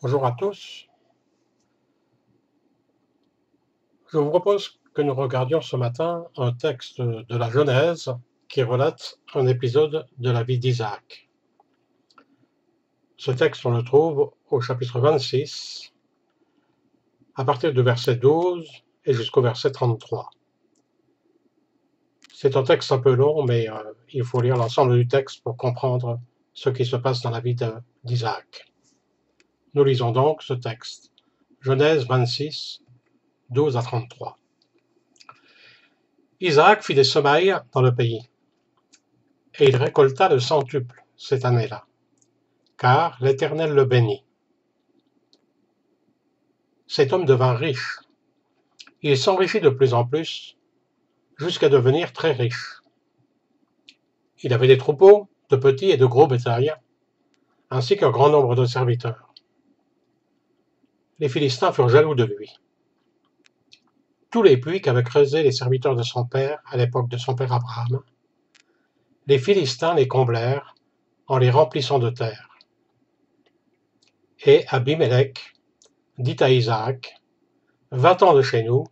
Bonjour à tous. Je vous propose que nous regardions ce matin un texte de la Genèse qui relate un épisode de la vie d'Isaac. Ce texte, on le trouve au chapitre 26, à partir du verset 12 et jusqu'au verset 33. C'est un texte un peu long, mais il faut lire l'ensemble du texte pour comprendre ce qui se passe dans la vie d'Isaac. Nous lisons donc ce texte. Genèse 26, 12 à 33. Isaac fit des semailles dans le pays, et il récolta le centuple cette année-là, car l'Éternel le bénit. Cet homme devint riche. Il s'enrichit de plus en plus, jusqu'à devenir très riche. Il avait des troupeaux, de petits et de gros bétail, ainsi qu'un grand nombre de serviteurs. Les Philistins furent jaloux de lui. Tous les puits qu'avaient creusés les serviteurs de son père à l'époque de son père Abraham, les Philistins les comblèrent en les remplissant de terre. Et Abimelech dit à Isaac, « Va-t'en de chez nous,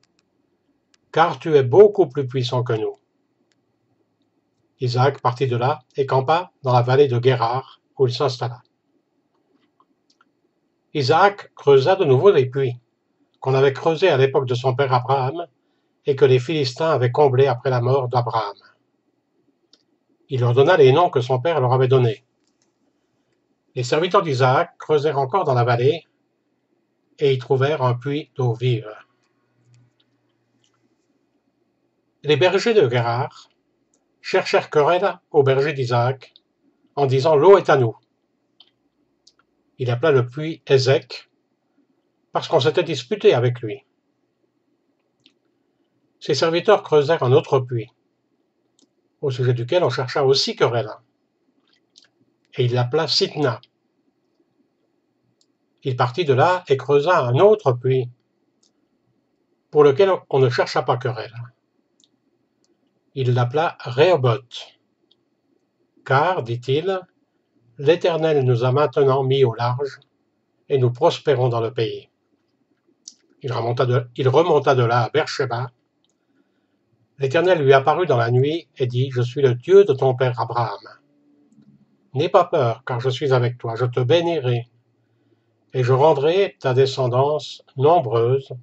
car tu es beaucoup plus puissant que nous. » Isaac partit de là et campa dans la vallée de Guérar, où il s'installa. Isaac creusa de nouveau des puits, qu'on avait creusés à l'époque de son père Abraham, et que les Philistins avaient comblés après la mort d'Abraham. Il leur donna les noms que son père leur avait donnés. Les serviteurs d'Isaac creusèrent encore dans la vallée, et y trouvèrent un puits d'eau vive. Les bergers de Guérar cherchèrent querelle aux bergers d'Isaac, en disant « L'eau est à nous ». Il appela le puits Ézek, parce qu'on s'était disputé avec lui. Ses serviteurs creusèrent un autre puits, au sujet duquel on chercha aussi querelle, et il l'appela Sitna. Il partit de là et creusa un autre puits, pour lequel on ne chercha pas querelle. Il l'appela Rehoboth, car, dit-il, l'Éternel nous a maintenant mis au large, et nous prospérons dans le pays. Il remonta de là à Beersheba. L'Éternel lui apparut dans la nuit et dit, « Je suis le Dieu de ton père Abraham. N'aie pas peur, car je suis avec toi, je te bénirai, et je rendrai ta descendance nombreuse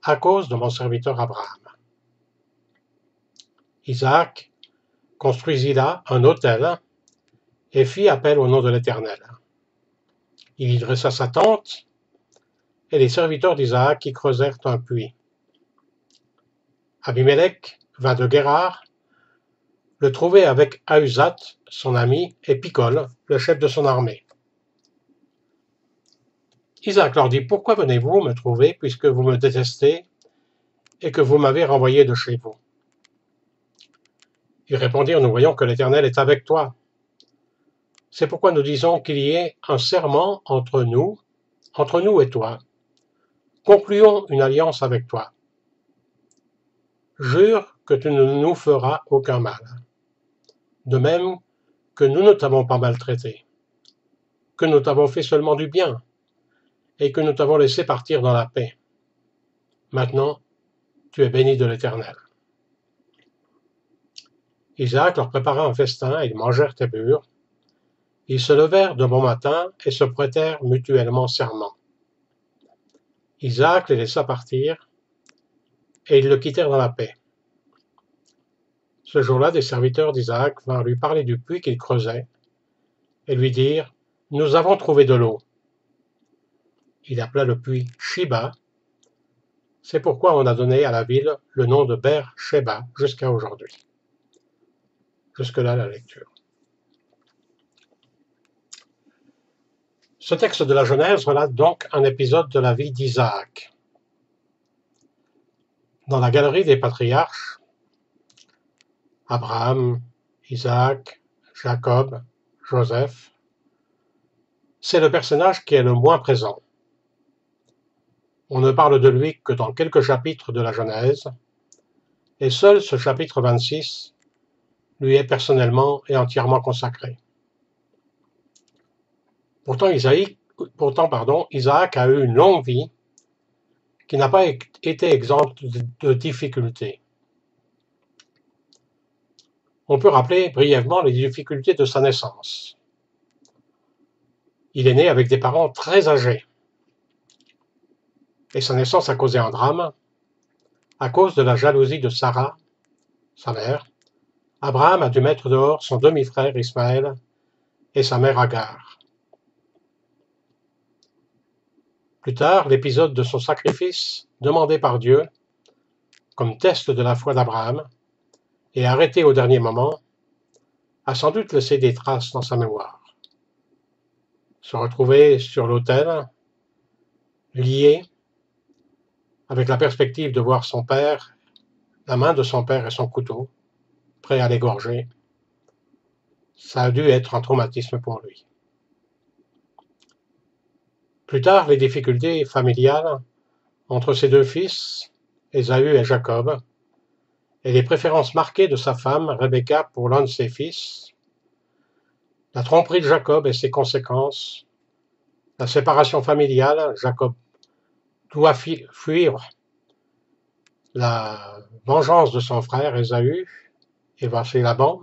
à cause de mon serviteur Abraham. » Isaac construisit là un autel et fit appel au nom de l'Éternel. Il y dressa sa tente, et les serviteurs d'Isaac y creusèrent un puits. Abimelech vint de Guérar, le trouver avec Ahuzat, son ami, et Picol, le chef de son armée. Isaac leur dit, « Pourquoi venez-vous me trouver, puisque vous me détestez, et que vous m'avez renvoyé de chez vous ?» Ils répondirent, « Nous voyons que l'Éternel est avec toi. C'est pourquoi nous disons qu'il y ait un serment entre nous et toi. Concluons une alliance avec toi. Jure que tu ne nous feras aucun mal, de même que nous ne t'avons pas maltraité, que nous t'avons fait seulement du bien, et que nous t'avons laissé partir dans la paix. Maintenant, tu es béni de l'Éternel. » Isaac leur prépara un festin, et ils mangèrent et burent. Ils se levèrent de bon matin et se prêtèrent mutuellement serment. Isaac les laissa partir, et ils le quittèrent dans la paix. Ce jour-là, des serviteurs d'Isaac vinrent lui parler du puits qu'il creusait, et lui dirent, « Nous avons trouvé de l'eau. » Il appela le puits Shiba. C'est pourquoi on a donné à la ville le nom de Beer-Sheba jusqu'à aujourd'hui. Jusque-là, la lecture. Ce texte de la Genèse relate donc un épisode de la vie d'Isaac. Dans la galerie des patriarches, Abraham, Isaac, Jacob, Joseph, c'est le personnage qui est le moins présent. On ne parle de lui que dans quelques chapitres de la Genèse, et seul ce chapitre 26 lui est personnellement et entièrement consacré. Pourtant, Pourtant, Isaac a eu une longue vie qui n'a pas été exempte de difficultés. On peut rappeler brièvement les difficultés de sa naissance. Il est né avec des parents très âgés. Et sa naissance a causé un drame à cause de la jalousie de Sarah, sa mère. Abraham a dû mettre dehors son demi-frère Ismaël et sa mère Agar. Plus tard, l'épisode de son sacrifice, demandé par Dieu comme test de la foi d'Abraham et arrêté au dernier moment, a sans doute laissé des traces dans sa mémoire. Se retrouver sur l'autel, lié, avec la perspective de voir son père, la main de son père et son couteau, prêt à l'égorger, ça a dû être un traumatisme pour lui. Plus tard, les difficultés familiales entre ses deux fils, Ésaü et Jacob, et les préférences marquées de sa femme, Rebecca, pour l'un de ses fils, la tromperie de Jacob et ses conséquences, la séparation familiale, Jacob doit fuir la vengeance de son frère Ésaü et va chez Laban,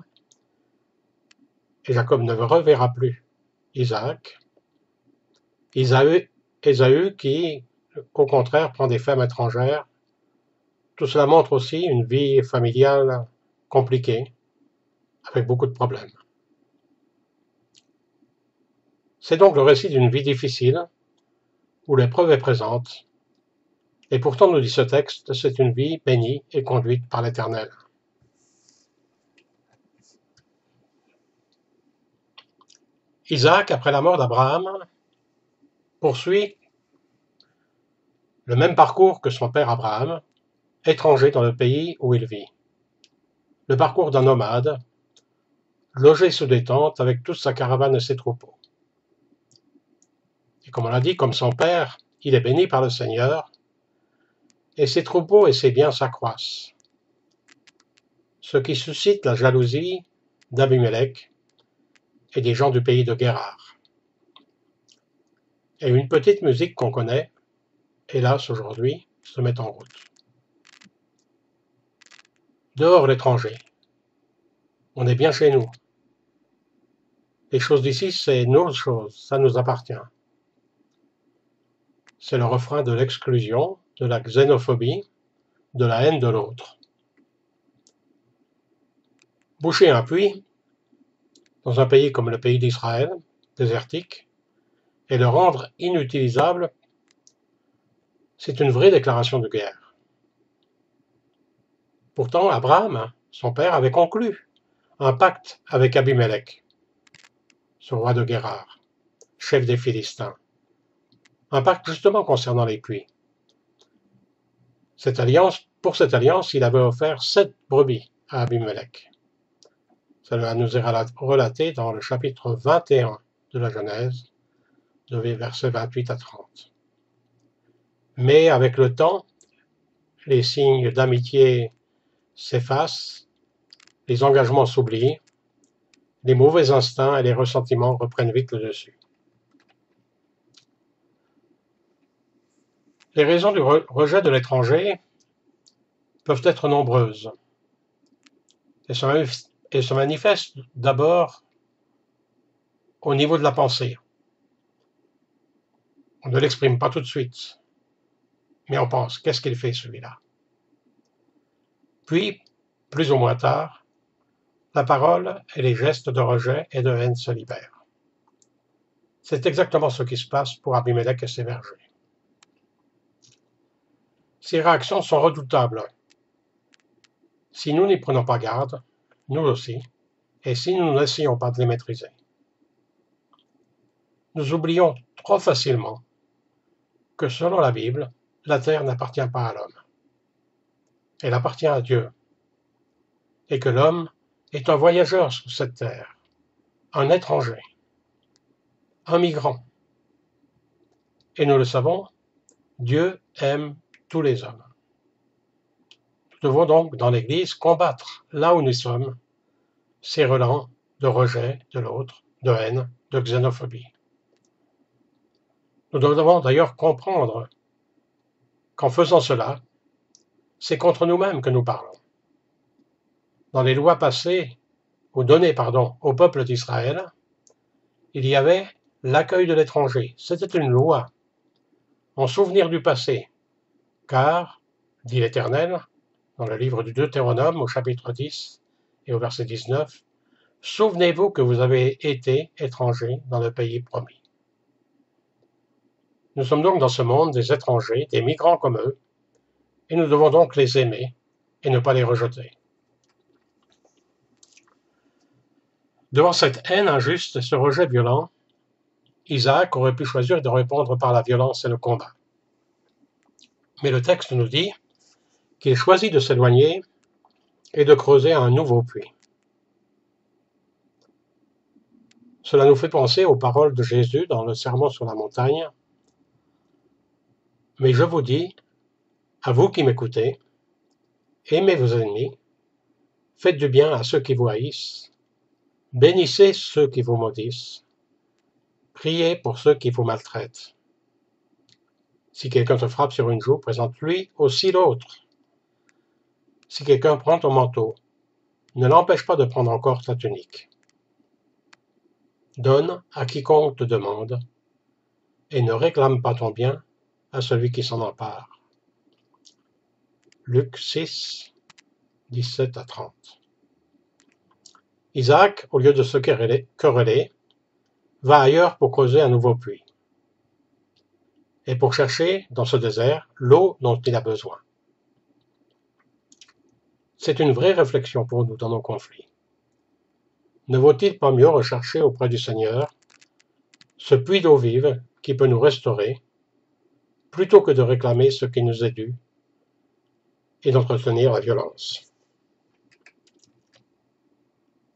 et Jacob ne reverra plus Isaac. Ésaü qui, au contraire, prend des femmes étrangères. Tout cela montre aussi une vie familiale compliquée, avec beaucoup de problèmes. C'est donc le récit d'une vie difficile, où l'épreuve est présente, et pourtant, nous dit ce texte, c'est une vie bénie et conduite par l'Éternel. Isaac, après la mort d'Abraham, poursuit le même parcours que son père Abraham, étranger dans le pays où il vit. Le parcours d'un nomade, logé sous des tentes avec toute sa caravane et ses troupeaux. Et comme on l'a dit, comme son père, il est béni par le Seigneur, et ses troupeaux et ses biens s'accroissent. Ce qui suscite la jalousie d'Abimelech et des gens du pays de Guérar. Et une petite musique qu'on connaît, hélas aujourd'hui, se met en route. Dehors l'étranger. On est bien chez nous. Les choses d'ici, c'est nos choses, ça nous appartient. C'est le refrain de l'exclusion, de la xénophobie, de la haine de l'autre. Boucher un puits, dans un pays comme le pays d'Israël, désertique, et le rendre inutilisable, c'est une vraie déclaration de guerre. Pourtant, Abraham, son père, avait conclu un pacte avec Abimelech, ce roi de Guérar, chef des Philistins. Un pacte justement concernant les puits. Pour cette alliance, il avait offert 7 brebis à Abimelech. Cela nous est relaté dans le chapitre 21 de la Genèse, de versets 28 à 30. Mais avec le temps, les signes d'amitié s'effacent, les engagements s'oublient, les mauvais instincts et les ressentiments reprennent vite le dessus. Les raisons du rejet de l'étranger peuvent être nombreuses et se manifestent d'abord au niveau de la pensée. On ne l'exprime pas tout de suite, mais on pense, qu'est-ce qu'il fait celui-là? Puis, plus ou moins tard, la parole et les gestes de rejet et de haine se libèrent. C'est exactement ce qui se passe pour Abimelech et ses bergers. Ces réactions sont redoutables. Si nous n'y prenons pas garde, nous aussi, et si nous n'essayons pas de les maîtriser. Nous oublions trop facilement que selon la Bible, la terre n'appartient pas à l'homme. Elle appartient à Dieu. Et que l'homme est un voyageur sur cette terre, un étranger, un migrant. Et nous le savons, Dieu aime tous les hommes. Nous devons donc, dans l'Église, combattre là où nous sommes ces relents de rejet de l'autre, de haine, de xénophobie. Nous devons d'ailleurs comprendre qu'en faisant cela, c'est contre nous-mêmes que nous parlons. Dans les lois passées, ou données, au peuple d'Israël, il y avait l'accueil de l'étranger. C'était une loi, en souvenir du passé, car, dit l'Éternel, dans le livre du Deutéronome, au chapitre 10 et au verset 19, « Souvenez-vous que vous avez été étrangers dans le pays promis. » Nous sommes donc dans ce monde des étrangers, des migrants comme eux, et nous devons donc les aimer et ne pas les rejeter. Devant cette haine injuste et ce rejet violent, Isaac aurait pu choisir de répondre par la violence et le combat. Mais le texte nous dit qu'il choisit de s'éloigner et de creuser un nouveau puits. Cela nous fait penser aux paroles de Jésus dans le Sermon sur la montagne. « Mais je vous dis, à vous qui m'écoutez, aimez vos ennemis, faites du bien à ceux qui vous haïssent, bénissez ceux qui vous maudissent, priez pour ceux qui vous maltraitent. Si quelqu'un te frappe sur une joue, présente-lui aussi l'autre. Si quelqu'un prend ton manteau, ne l'empêche pas de prendre encore ta tunique. Donne à quiconque te demande, et ne réclame pas ton bien à celui qui s'en empare. » Luc 6, 17 à 30. Isaac, au lieu de se quereller, va ailleurs pour creuser un nouveau puits, et pour chercher, dans ce désert, l'eau dont il a besoin. C'est une vraie réflexion pour nous dans nos conflits. Ne vaut-il pas mieux rechercher auprès du Seigneur ce puits d'eau vive qui peut nous restaurer, plutôt que de réclamer ce qui nous est dû et d'entretenir la violence.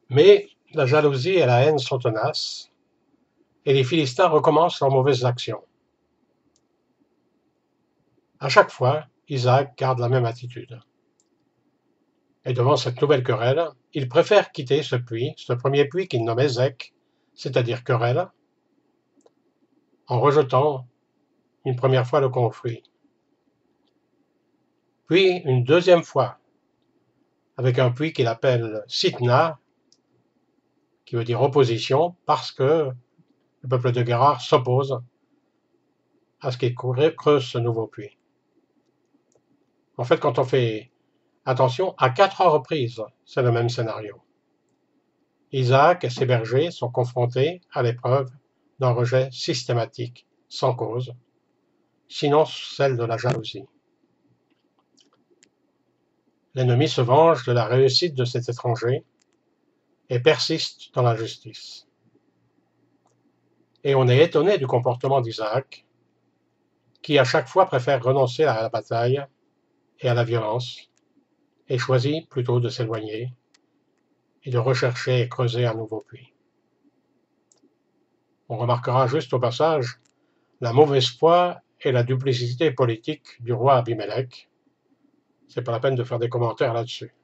Mais la jalousie et la haine sont tenaces, et les Philistins recommencent leurs mauvaises actions. À chaque fois, Isaac garde la même attitude. Et devant cette nouvelle querelle, il préfère quitter ce puits, ce premier puits qu'il nommait Zek, c'est-à-dire querelle, en rejetant une première fois le conflit. Puis une deuxième fois, avec un puits qu'il appelle Sitna, qui veut dire opposition, parce que le peuple de Guérar s'oppose à ce qu'il creuse ce nouveau puits. En fait, quand on fait attention, à 4 reprises, c'est le même scénario. Isaac et ses bergers sont confrontés à l'épreuve d'un rejet systématique, sans cause, sinon celle de la jalousie. L'ennemi se venge de la réussite de cet étranger et persiste dans l'injustice. Et on est étonné du comportement d'Isaac, qui à chaque fois préfère renoncer à la bataille et à la violence, et choisit plutôt de s'éloigner et de rechercher et creuser un nouveau puits. On remarquera juste au passage la mauvaise foi et la duplicité politique du roi Abimelech. C'est pas la peine de faire des commentaires là-dessus.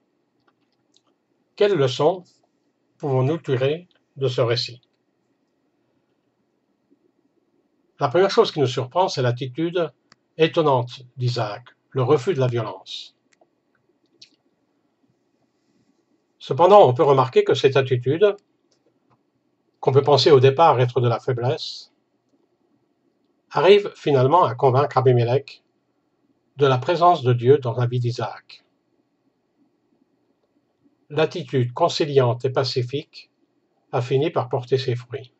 Quelle leçon pouvons-nous tirer de ce récit? La première chose qui nous surprend, c'est l'attitude étonnante d'Isaac, le refus de la violence. Cependant, on peut remarquer que cette attitude, qu'on peut penser au départ être de la faiblesse, arrive finalement à convaincre Abimelech de la présence de Dieu dans la vie d'Isaac. L'attitude conciliante et pacifique a fini par porter ses fruits.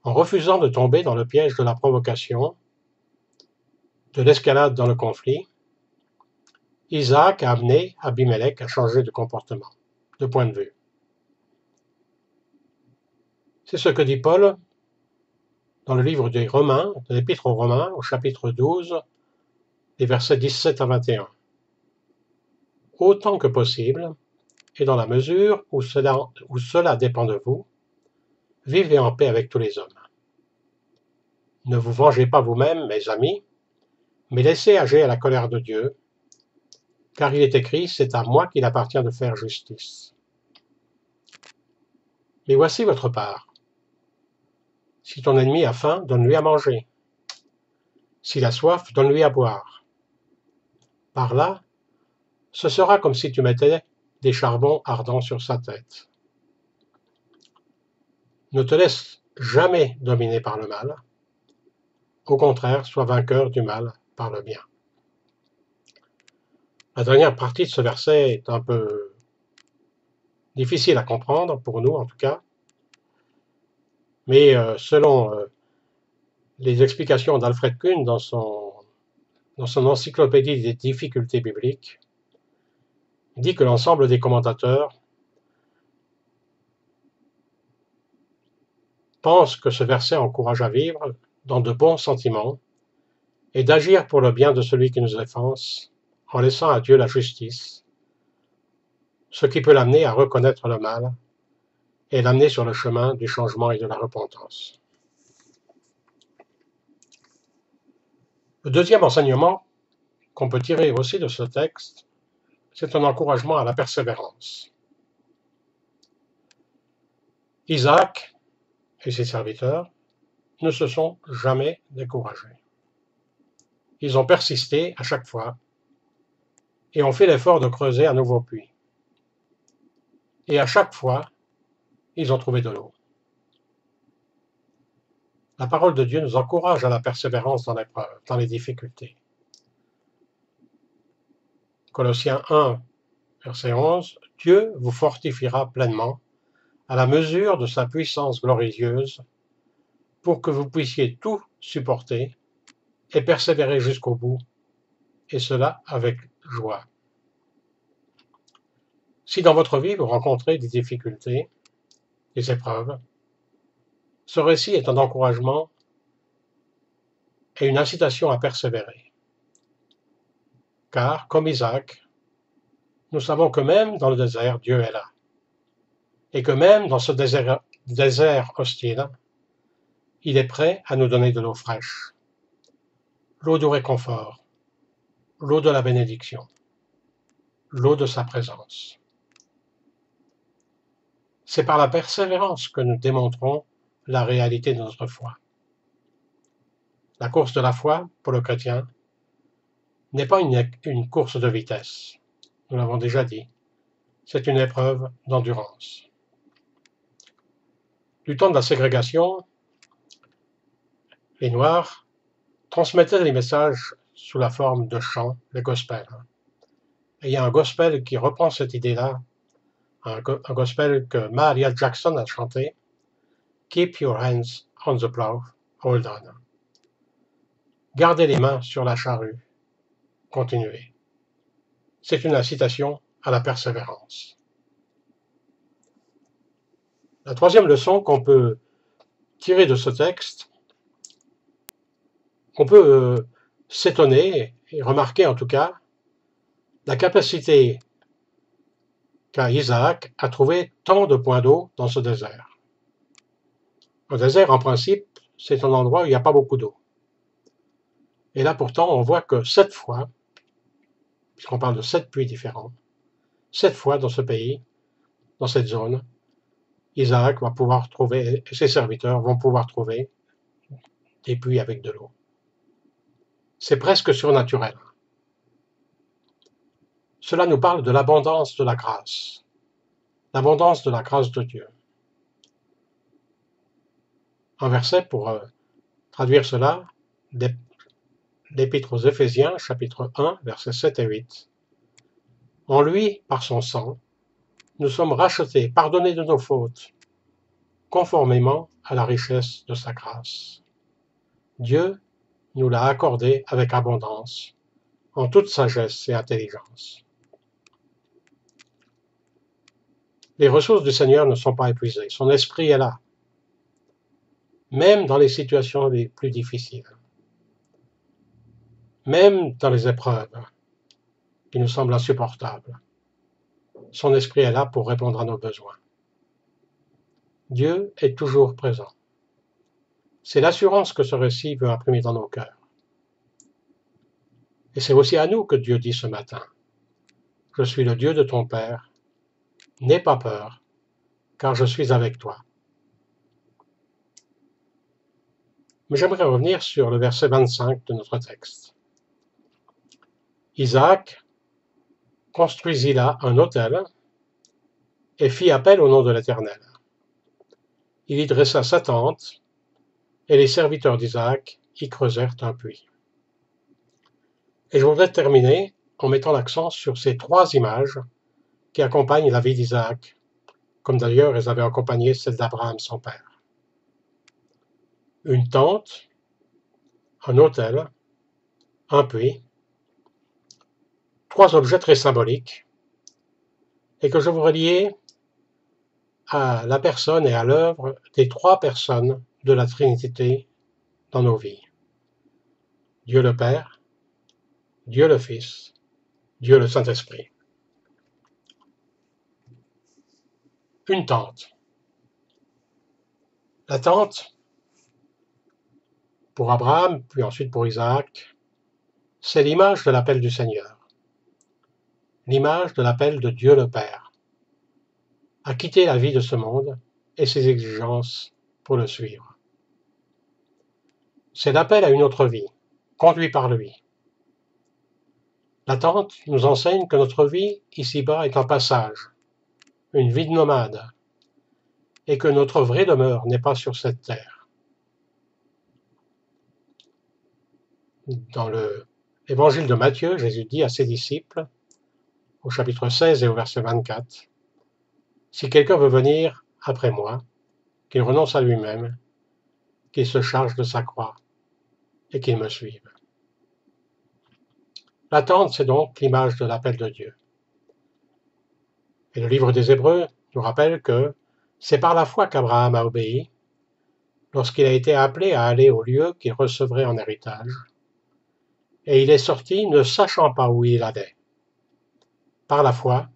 En refusant de tomber dans le piège de la provocation, de l'escalade dans le conflit, Isaac a amené Abimelech à changer de comportement, de point de vue. C'est ce que dit Paul dans le livre des Romains, de l'Épître aux Romains, au chapitre 12, les versets 17 à 21. Autant que possible, et dans la mesure où cela dépend de vous, vivez en paix avec tous les hommes. Ne vous vengez pas vous-même, mes amis, mais laissez agir la colère de Dieu, car il est écrit, c'est à moi qu'il appartient de faire justice. Mais voici votre part. Si ton ennemi a faim, donne-lui à manger. S'il a soif, donne-lui à boire. Par là, ce sera comme si tu mettais des charbons ardents sur sa tête. Ne te laisse jamais dominer par le mal. Au contraire, sois vainqueur du mal par le bien. La dernière partie de ce verset est un peu difficile à comprendre, pour nous en tout cas, mais selon les explications d'Alfred Kuhn dans son encyclopédie des difficultés bibliques, il dit que l'ensemble des commentateurs pensent que ce verset encourage à vivre dans de bons sentiments et d'agir pour le bien de celui qui nous offense en laissant à Dieu la justice, ce qui peut l'amener à reconnaître le mal et l'amener sur le chemin du changement et de la repentance. Le deuxième enseignement qu'on peut tirer aussi de ce texte, c'est un encouragement à la persévérance. Isaac et ses serviteurs ne se sont jamais découragés. Ils ont persisté à chaque fois et ont fait l'effort de creuser un nouveau puits. Et à chaque fois, ils ont trouvé de l'eau. La parole de Dieu nous encourage à la persévérance dans l'épreuve, dans les difficultés. Colossiens 1, verset 11, « Dieu vous fortifiera pleinement à la mesure de sa puissance glorieuse pour que vous puissiez tout supporter et persévérer jusqu'au bout, et cela avec joie. » Si dans votre vie vous rencontrez des difficultés, des épreuves, ce récit est un encouragement et une incitation à persévérer. Car, comme Isaac, nous savons que même dans le désert, Dieu est là. Et que même dans ce désert hostile, il est prêt à nous donner de l'eau fraîche, l'eau du réconfort, l'eau de la bénédiction, l'eau de sa présence. C'est par la persévérance que nous démontrons la réalité de notre foi. La course de la foi, pour le chrétien, n'est pas une course de vitesse. Nous l'avons déjà dit. C'est une épreuve d'endurance. Du temps de la ségrégation, les Noirs transmettaient les messages sous la forme de chants, les gospels. Et il y a un gospel qui reprend cette idée-là, un gospel que Mahalia Jackson a chanté, « Keep your hands on the plow, hold on ». Gardez les mains sur la charrue, continuez. C'est une incitation à la persévérance. La troisième leçon qu'on peut tirer de ce texte, on peut s'étonner et remarquer en tout cas la capacité qu'a Isaac à trouver tant de points d'eau dans ce désert. Un désert, en principe, c'est un endroit où il n'y a pas beaucoup d'eau. Et là, pourtant, on voit que 7 fois, puisqu'on parle de 7 puits différents, 7 fois dans ce pays, dans cette zone, Isaac va pouvoir trouver, et ses serviteurs vont pouvoir trouver des puits avec de l'eau. C'est presque surnaturel. Cela nous parle de l'abondance de la grâce de Dieu. Un verset pour traduire cela, l'Épître aux Éphésiens, chapitre 1, versets 7 et 8. « En lui, par son sang, nous sommes rachetés, pardonnés de nos fautes, conformément à la richesse de sa grâce. Dieu nous l'a accordé avec abondance, en toute sagesse et intelligence. » Les ressources du Seigneur ne sont pas épuisées, son esprit est là, même dans les situations les plus difficiles, même dans les épreuves qui nous semblent insupportables. Son esprit est là pour répondre à nos besoins. Dieu est toujours présent. C'est l'assurance que ce récit veut imprimer dans nos cœurs. Et c'est aussi à nous que Dieu dit ce matin, « Je suis le Dieu de ton Père, n'aie pas peur, car je suis avec toi. » Mais j'aimerais revenir sur le verset 25 de notre texte. Isaac construisit là un autel et fit appel au nom de l'Éternel. Il y dressa sa tente, et les serviteurs d'Isaac y creusèrent un puits. Et je voudrais terminer en mettant l'accent sur ces trois images qui accompagnent la vie d'Isaac, comme d'ailleurs elles avaient accompagné celle d'Abraham son père. Une tente, un autel, un puits, trois objets très symboliques, et que je voudrais lier à la personne et à l'œuvre des trois personnes de la Trinité dans nos vies. Dieu le Père, Dieu le Fils, Dieu le Saint-Esprit. Une tente. La tente, pour Abraham, puis ensuite pour Isaac, c'est l'image de l'appel du Seigneur, l'image de l'appel de Dieu le Père, à quitter la vie de ce monde et ses exigences pour le suivre. C'est l'appel à une autre vie, conduit par lui. La tente nous enseigne que notre vie ici-bas est un passage, une vie de nomade, et que notre vraie demeure n'est pas sur cette terre. Dans l'évangile de Matthieu, Jésus dit à ses disciples, au chapitre 16 et au verset 24, « Si quelqu'un veut venir après moi, qu'il renonce à lui-même, qu'il se charge de sa croix et qu'il me suive. » La tente, c'est donc l'image de l'appel de Dieu. Et le livre des Hébreux nous rappelle que c'est par la foi qu'Abraham a obéi lorsqu'il a été appelé à aller au lieu qu'il recevrait en héritage. Et il est sorti ne sachant pas où il allait. Par la foi,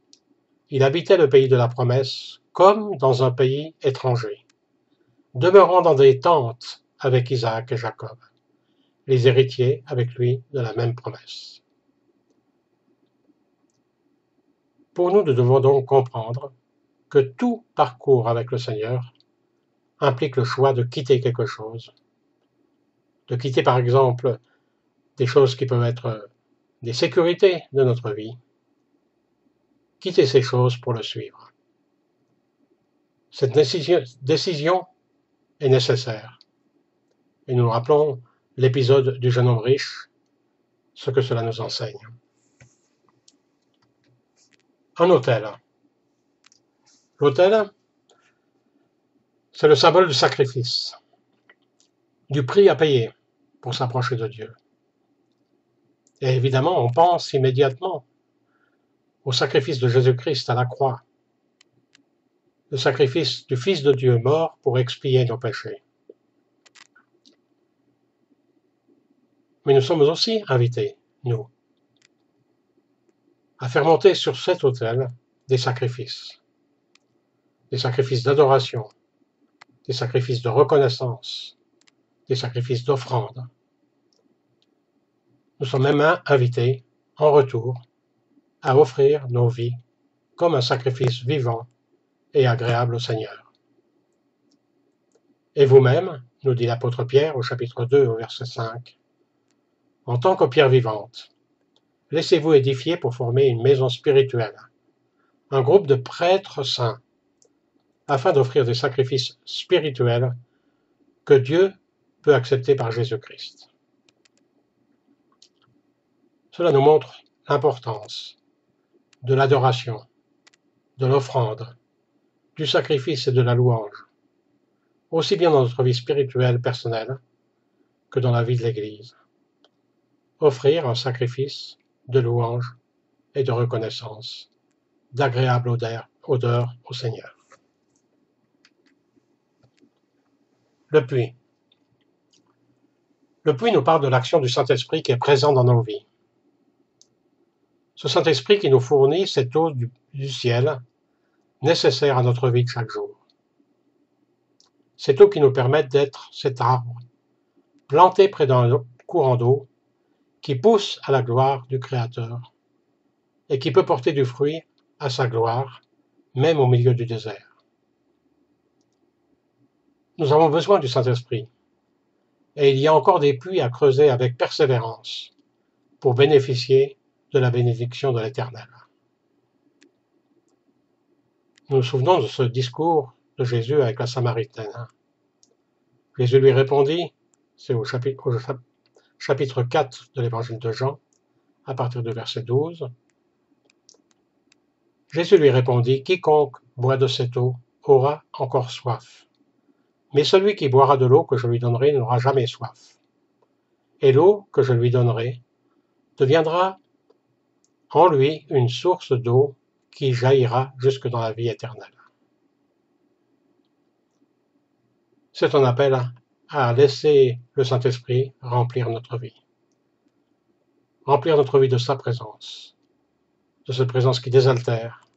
il habitait le pays de la promesse comme dans un pays étranger, demeurant dans des tentes avec Isaac et Jacob, les héritiers avec lui de la même promesse. Pour nous devons donc comprendre que tout parcours avec le Seigneur implique le choix de quitter quelque chose, de quitter par exemple des choses qui peuvent être des sécurités de notre vie, quitter ces choses pour le suivre. Cette décision est nécessaire. Et nous nous rappelons l'épisode du jeune homme riche, ce que cela nous enseigne. Un autel. L'autel, c'est le symbole du sacrifice, du prix à payer pour s'approcher de Dieu. Et évidemment, on pense immédiatement au sacrifice de Jésus-Christ à la croix, le sacrifice du Fils de Dieu mort pour expier nos péchés. Mais nous sommes aussi invités, nous, à faire monter sur cet autel des sacrifices d'adoration, des sacrifices de reconnaissance, des sacrifices d'offrande. Nous sommes même invités, en retour, à offrir nos vies comme un sacrifice vivant et agréable au Seigneur. Et vous-même, nous dit l'apôtre Pierre au chapitre 2 au verset 5, en tant que pierre vivante, laissez-vous édifier pour former une maison spirituelle, un groupe de prêtres saints, afin d'offrir des sacrifices spirituels que Dieu peut accepter par Jésus-Christ. Cela nous montre l'importance de l'adoration, de l'offrande, du sacrifice et de la louange, aussi bien dans notre vie spirituelle personnelle que dans la vie de l'Église. Offrir un sacrifice de louange et de reconnaissance, d'agréable odeur au Seigneur. Le puits. Le puits nous parle de l'action du Saint-Esprit qui est présent dans nos vies. Ce Saint-Esprit qui nous fournit cette eau du ciel nécessaire à notre vie de chaque jour. Cette eau qui nous permet d'être cet arbre planté près d'un courant d'eau qui pousse à la gloire du Créateur et qui peut porter du fruit à sa gloire, même au milieu du désert. Nous avons besoin du Saint-Esprit et il y a encore des puits à creuser avec persévérance pour bénéficier de la bénédiction de l'Éternel. Nous nous souvenons de ce discours de Jésus avec la Samaritaine. Jésus lui répondit, c'est au chapitre 4 de l'évangile de Jean, à partir du verset 12. Jésus lui répondit, quiconque boit de cette eau aura encore soif. Mais celui qui boira de l'eau que je lui donnerai n'aura jamais soif. Et l'eau que je lui donnerai deviendra en lui une source d'eau qui jaillira jusque dans la vie éternelle. C'est un appel à laisser le Saint-Esprit remplir notre vie. Remplir notre vie de sa présence, de cette présence qui désaltère,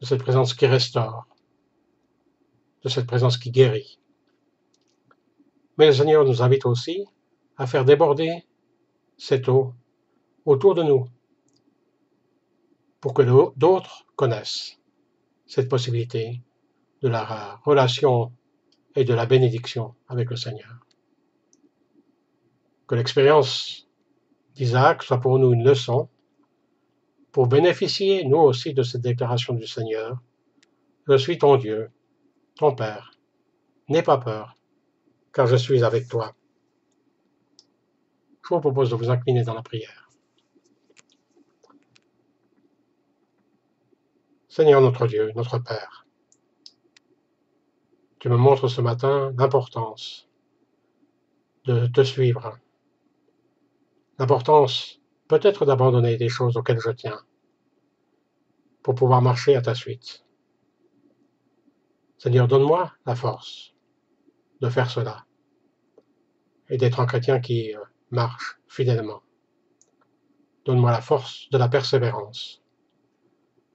de cette présence qui restaure, de cette présence qui guérit. Mais le Seigneur nous invite aussi à faire déborder cette eau autour de nous, pour que d'autres connaissent cette possibilité de la relation et de la bénédiction avec le Seigneur. Que l'expérience d'Isaac soit pour nous une leçon pour bénéficier, nous aussi, de cette déclaration du Seigneur. Je suis ton Dieu, ton Père. N'aie pas peur, car je suis avec toi. Je vous propose de vous incliner dans la prière. Seigneur notre Dieu, notre Père, tu me montres ce matin l'importance de te suivre, l'importance peut-être d'abandonner des choses auxquelles je tiens pour pouvoir marcher à ta suite. Seigneur, donne-moi la force de faire cela et d'être un chrétien qui marche fidèlement. Donne-moi la force de la persévérance.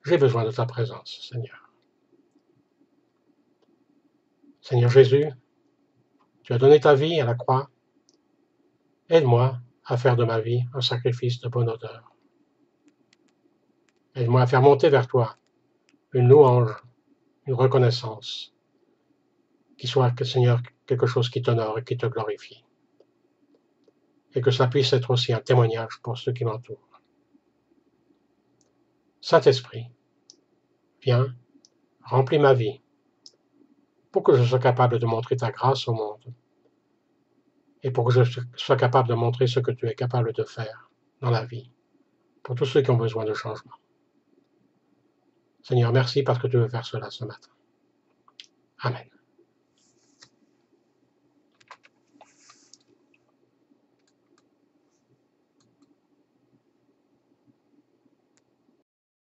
J'ai besoin de ta présence, Seigneur. Seigneur Jésus, tu as donné ta vie à la croix. Aide-moi à faire de ma vie un sacrifice de bonne odeur. Aide-moi à faire monter vers toi une louange, une reconnaissance, qui soit, Seigneur, quelque chose qui t'honore et qui te glorifie. Et que cela puisse être aussi un témoignage pour ceux qui m'entourent. Saint-Esprit, viens, remplis ma vie, pour que je sois capable de montrer ta grâce au monde, et pour que je sois capable de montrer ce que tu es capable de faire dans la vie, pour tous ceux qui ont besoin de changement. Seigneur, merci parce que tu veux faire cela ce matin. Amen.